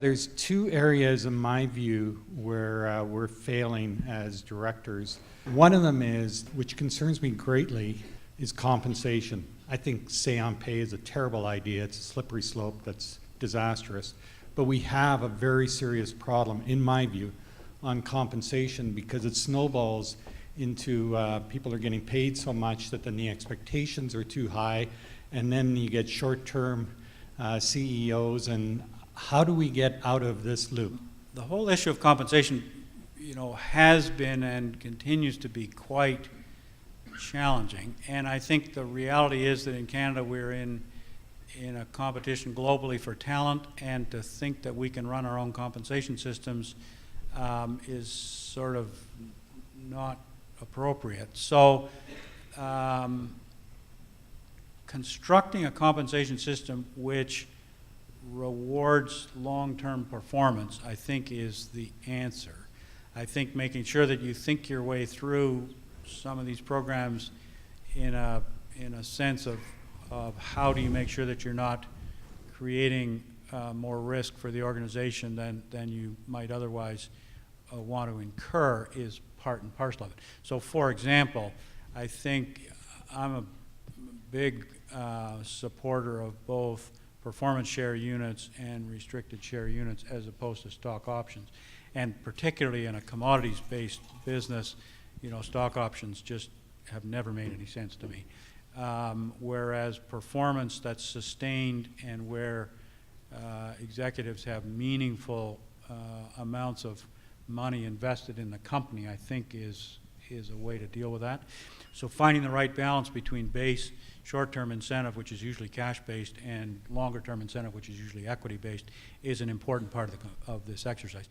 There's two areas, in my view, where we're failing as directors. One of them is, which concerns me greatly, is compensation. I think say-on pay is a terrible idea. It's a slippery slope that's disastrous. But we have a very serious problem, in my view, on compensation because it snowballs into people are getting paid so much that then the expectations are too high, and then you get short-term CEOs, and how do we get out of this loop? The whole issue of compensation, has been and continues to be quite challenging. And I think the reality is that in Canada we're in a competition globally for talent, and to think that we can run our own compensation systems is sort of not appropriate. So constructing a compensation system which rewards long-term performance, I think, is the answer. I think making sure that you think your way through some of these programs in a sense of how do you make sure that you're not creating more risk for the organization than you might otherwise want to incur is part and parcel of it. So, for example, I think I'm a big supporter of both performance share units and restricted share units as opposed to stock options. And particularly in a commodities-based business, stock options just have never made any sense to me. Whereas performance that's sustained and where executives have meaningful amounts of money invested in the company, I think is a way to deal with that. So finding the right balance between base short-term incentive, which is usually cash-based, and longer-term incentive, which is usually equity-based, is an important part of this exercise.